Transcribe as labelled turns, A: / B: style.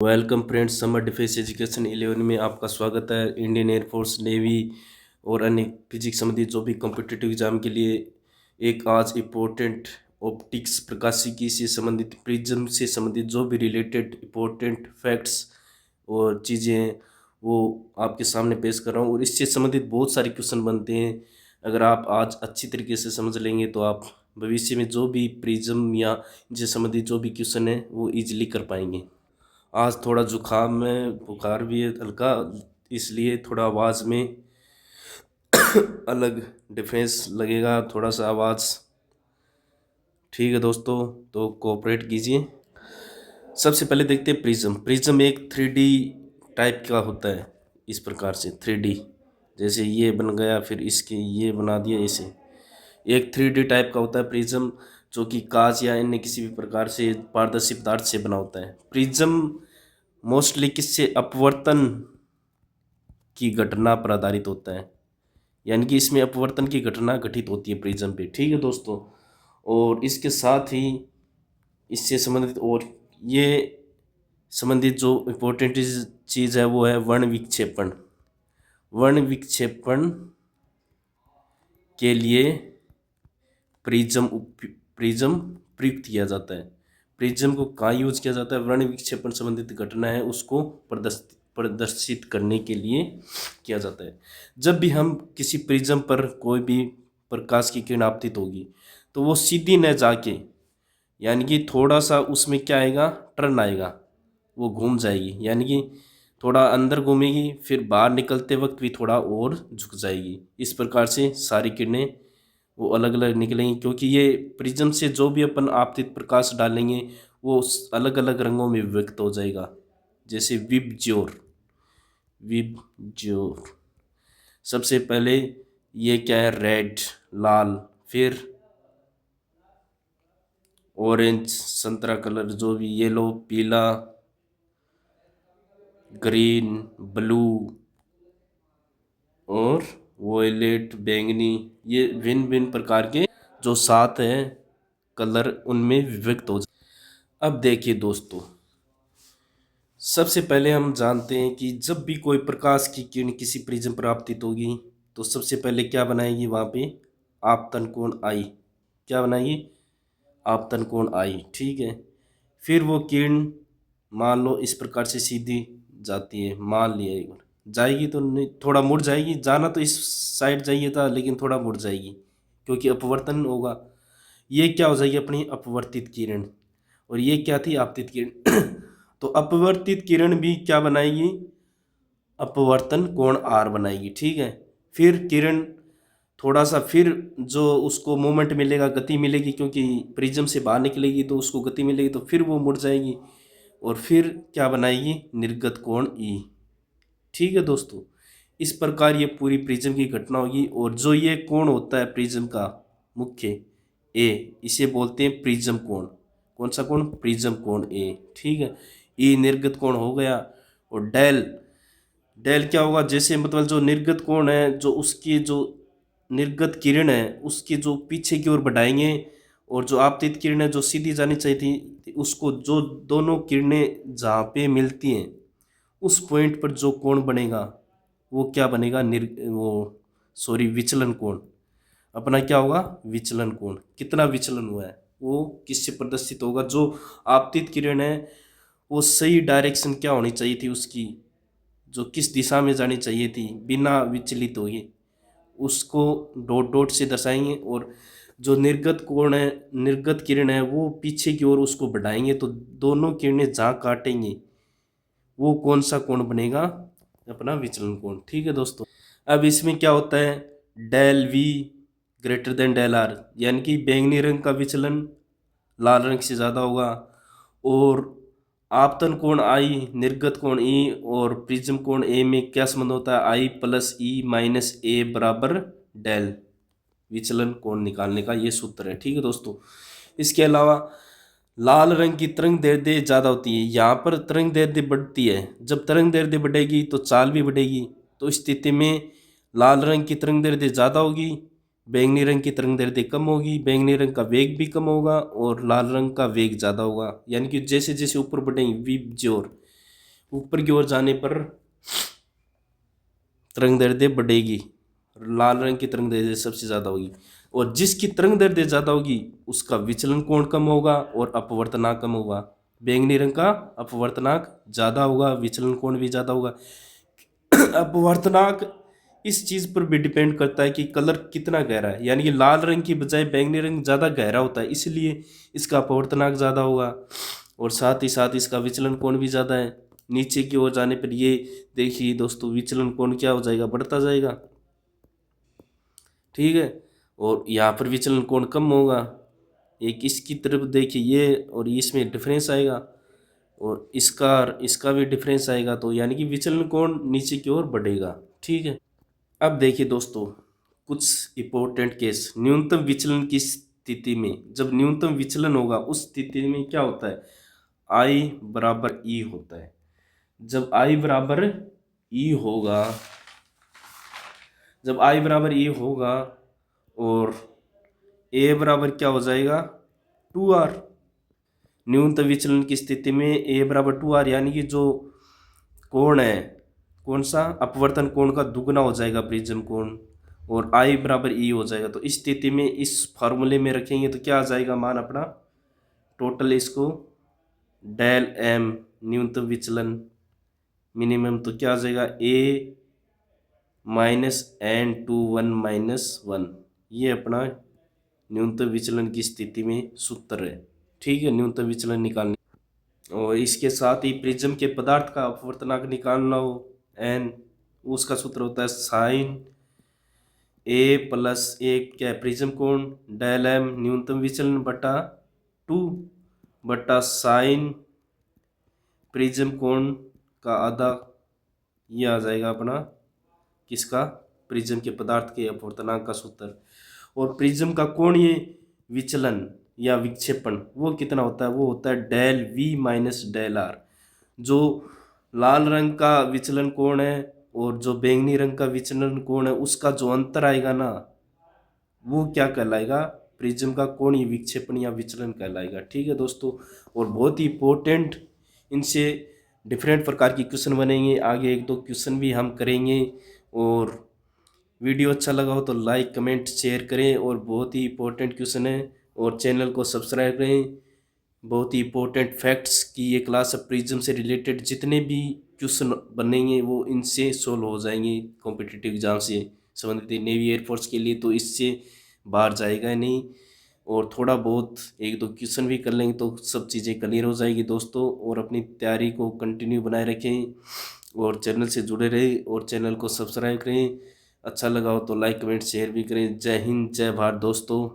A: Welcome friends, summer defence education 11 में आपका स्वागत है। इंडियन एयरफोर्स, नेवी और अन्य फिजिक्स संबंधी जो भी कॉम्पिटिटिव एग्जाम के लिए एक आज इम्पोर्टेंट ऑप्टिक्स प्रकाशिकी से संबंधित, प्रिज्म से संबंधित जो भी रिलेटेड इम्पोर्टेंट फैक्ट्स और चीज़ें हैं वो आपके सामने पेश कर रहा हूँ। और इससे संबंधित बहुत सारे क्वेश्चन बनते हैं। अगर आप आज अच्छी तरीके से समझ लेंगे तो आप भविष्य में जो भी प्रिज्म या इनसे संबंधित जो भी क्वेश्चन है वो ईजिली कर पाएंगे। आज थोड़ा जुकाम में बुखार भी है हल्का, इसलिए थोड़ा आवाज़ में अलग डिफरेंस लगेगा, थोड़ा सा आवाज़। ठीक है दोस्तों, तो कोऑपरेट कीजिए। सबसे पहले देखते हैं प्रिज्म। प्रिज्म एक 3D टाइप का होता है। इस प्रकार से 3D, जैसे ये बन गया, फिर इसके ये बना दिया। इसे एक 3D टाइप का होता है प्रिज्म, जो कि कांच या अन्य किसी भी प्रकार से पारदर्शी पदार्थ से बना होता है। प्रिज्म मोस्टली किससे, अपवर्तन की घटना पर आधारित होता है, यानी कि इसमें अपवर्तन की घटना घटित होती है प्रिज्म पे। ठीक है दोस्तों, और इसके साथ ही इससे संबंधित और ये संबंधित जो इम्पोर्टेंट चीज़ है वो है वर्ण विक्षेपण। वर्ण विक्षेपण के लिए प्रिज्म प्रयुक्त किया जाता है। प्रिज्म को कहाँ यूज किया जाता है? वर्ण विक्षेपण संबंधित घटना है उसको प्रदर्शित करने के लिए किया जाता है। जब भी हम किसी प्रिज्म पर कोई भी प्रकाश की किरण आपतित होगी तो वो सीधी न जाके, यानी कि थोड़ा सा उसमें क्या आएगा, टर्न आएगा, वो घूम जाएगी, यानी कि थोड़ा अंदर घूमेगी, फिर बाहर निकलते वक्त भी थोड़ा और झुक जाएगी। इस प्रकार से सारी किरणें वो अलग अलग निकलेंगी, क्योंकि ये प्रिज्म से जो भी अपन आपतित प्रकाश डालेंगे वो अलग अलग रंगों में व्यक्त हो जाएगा। जैसे विबज्योर। विबज्योर सबसे पहले ये क्या है, रेड, लाल, फिर ऑरेंज, संतरा कलर, जो भी येलो, पीला, ग्रीन, ब्लू और वॉयलेट, बैंगनी, ये भिन्न भिन्न प्रकार के जो 7 हैं कलर उनमें विभक्त हो जाए। अब देखिए दोस्तों, सबसे पहले हम जानते हैं कि जब भी कोई प्रकाश की किरण किसी प्रिज्म पर आपतित होगी तो सबसे पहले क्या बनाएगी, वहाँ पे आपतन कोण आई। क्या बनाएगी? आपतन कोण आई। ठीक है, फिर वो किरण मान लो इस प्रकार से सीधी जाती है, मान लिया एक बार जाएगी तो नहीं, थोड़ा मुड़ जाएगी, जाना तो इस साइड जाइए था लेकिन थोड़ा मुड़ जाएगी क्योंकि अपवर्तन होगा। ये क्या हो जाएगी, अपनी अपवर्तित किरण, और ये क्या थी, आपतित किरण। तो अपवर्तित किरण भी क्या बनाएगी, अपवर्तन कोण आर बनाएगी। ठीक है, फिर किरण थोड़ा सा, फिर जो उसको मोमेंट मिलेगा, गति मिलेगी, क्योंकि प्रिज्म से बाहर निकलेगी तो उसको गति मिलेगी, तो फिर वो मुड़ जाएगी और फिर क्या बनाएगी, निर्गत कोण ई। ठीक है दोस्तों, इस प्रकार ये पूरी प्रिज्म की घटना होगी। और जो ये कोण होता है प्रिज्म का मुख्य ए, इसे बोलते हैं प्रिज्म कोण। कौन सा कोण? प्रिज्म कोण ए। ठीक है, ई निर्गत कोण हो गया। और डेल, डेल क्या होगा, जैसे मतलब जो निर्गत कोण है, जो उसकी जो निर्गत किरण है उसकी जो पीछे की ओर बढ़ाएंगे, और जो आपतित किरण है जो सीधी जानी चाहिए थी उसको, जो दोनों किरणें जहाँ पे मिलती हैं उस पॉइंट पर जो कोण बनेगा वो क्या बनेगा, विचलन कोण। अपना क्या होगा, विचलन कोण। कितना विचलन हुआ है वो किससे प्रदर्शित होगा, जो आपतित किरण है वो सही डायरेक्शन क्या होनी चाहिए थी उसकी, जो किस दिशा में जानी चाहिए थी बिना विचलित होगी, उसको डॉट डॉट से दर्शाएंगे। और जो निर्गत कोण है, निर्गत किरण है, वो पीछे की ओर उसको बढ़ाएंगे, तो दोनों किरणें जहाँ काटेंगे वो कौन सा कोण बनेगा, अपना विचलन कोण। ठीक है दोस्तों, अब इसमें क्या होता है, del V greater than del R, यानी कि बैंगनी रंग का विचलन लाल रंग से ज़्यादा होगा, और आपतन कोण आई, निर्गत कोण ई, और प्रिज्म कोण ए में क्या संबंध होता है, आई प्लस ई माइनस ए बराबर डेल। विचलन कोण निकालने का ये सूत्र है। ठीक है दोस्तों, इसके अलावा लाल रंग की तरंग दैर्ध्य ज़्यादा होती है। यहाँ पर तरंग दैर्ध्य बढ़ती है, जब तरंग दैर्ध्य बढ़ेगी तो चाल भी बढ़ेगी। तो इस स्थिति में लाल रंग की तरंग दैर्ध्य ज़्यादा होगी, बैंगनी रंग की तरंग दैर्ध्य कम होगी। बैंगनी रंग का वेग भी कम होगा और लाल रंग का वेग ज़्यादा होगा, यानी कि जैसे जैसे ऊपर बढ़ेंगे विबज्योर, ऊपर की ओर जाने पर तरंग दैर्ध्य बढ़ेगी, लाल रंग की तरंग दैर्ध्य सबसे ज़्यादा होगी, और जिसकी तरंग दैर्ध्य ज़्यादा होगी उसका विचलन कोण कम होगा और अपवर्तनांक कम होगा। बैंगनी रंग का अपवर्तनांक ज़्यादा होगा, विचलन कोण भी ज़्यादा होगा। अपवर्तनांक इस चीज़ पर भी डिपेंड करता है कि कलर कितना गहरा है, यानी कि लाल रंग की बजाय बैंगनी रंग ज़्यादा गहरा होता है, इसलिए इसका अपवर्तनांक ज़्यादा होगा, और साथ ही साथ इसका विचलन कोण भी ज़्यादा है। नीचे की ओर जाने पर ये देखिए दोस्तों, विचलन कोण क्या हो जाएगा, बढ़ता जाएगा, ठीक है। और यहाँ पर विचलन कोण कम होगा, एक इसकी तरफ देखिए ये, और इसमें डिफरेंस आएगा, और इसका भी डिफरेंस आएगा, तो यानी कि विचलन कोण नीचे की ओर बढ़ेगा, ठीक है। अब देखिए दोस्तों, कुछ इंपॉर्टेंट केस, न्यूनतम विचलन की स्थिति में, जब न्यूनतम विचलन होगा उस स्थिति में क्या होता है, आई बराबर ई होता है। जब आई बराबर ई होगा, जब आई बराबर ई होगा और ए बराबर क्या हो जाएगा, 2r। न्यूनतम विचलन की स्थिति में ए बराबर 2r, यानी कि जो कोण है, कौन सा, अपवर्तन कोण का दुगना हो जाएगा प्रिज्म कोण, और आई बराबर ई हो जाएगा। तो इस स्थिति में इस फार्मूले में रखेंगे तो क्या आ जाएगा मान अपना, टोटल इसको डेल एम न्यूनतम विचलन मिनिमम, तो क्या आ जाएगा ए माइनस एन टू 1 माइनस 1, ये अपना न्यूनतम विचलन की स्थिति में सूत्र है, ठीक है, न्यूनतम विचलन निकालने। और इसके साथ ही प्रिज्म के पदार्थ का अपवर्तनांक निकालना हो एन, उसका सूत्र होता है साइन ए प्लस ए, क्या है, प्रिज्म कोण, डेल एम न्यूनतम विचलन बटा 2 बटा साइन प्रिज्म कोण का आधा, ये आ जाएगा अपना किसका, प्रिज्म के पदार्थ के अपवर्तनांक का सूत्र। और प्रिज्म का कोणीय विचलन या विक्षेपण वो कितना होता है, वो होता है del V minus del R. जो लाल रंग का विचलन कोण है और जो बैंगनी रंग का विचलन कोण है, उसका जो अंतर आएगा ना, वो क्या कहलाएगा, प्रिज्म का कोणीय विक्षेपण या विचलन कहलाएगा, ठीक है दोस्तों। और बहुत ही इंपॉर्टेंट इनसे डिफरेंट प्रकार की क्वेश्चन बनेंगे, आगे एक दो क्वेश्चन भी हम करेंगे। और वीडियो अच्छा लगा हो तो लाइक कमेंट शेयर करें, और बहुत ही इंपॉर्टेंट क्वेश्चन है, और चैनल को सब्सक्राइब करें। बहुत ही इंपॉर्टेंट फैक्ट्स की ये क्लास है, प्रिज्म से रिलेटेड जितने भी क्वेश्चन बनेंगे वो इनसे सोल्व हो जाएंगे, कॉम्पिटिटिव एग्जाम से संबंधित नेवी एयरफोर्स के लिए तो इससे बाहर जाएगा नहीं। और थोड़ा बहुत एक दो क्वेश्चन भी कर लेंगे तो सब चीज़ें क्लियर हो जाएगी दोस्तों। और अपनी तैयारी को कंटिन्यू बनाए रखें, और चैनल से जुड़े रहें, और चैनल को सब्सक्राइब करें। अच्छा लगा हो तो लाइक कमेंट शेयर भी करें। जय हिंद, जय भारत दोस्तों।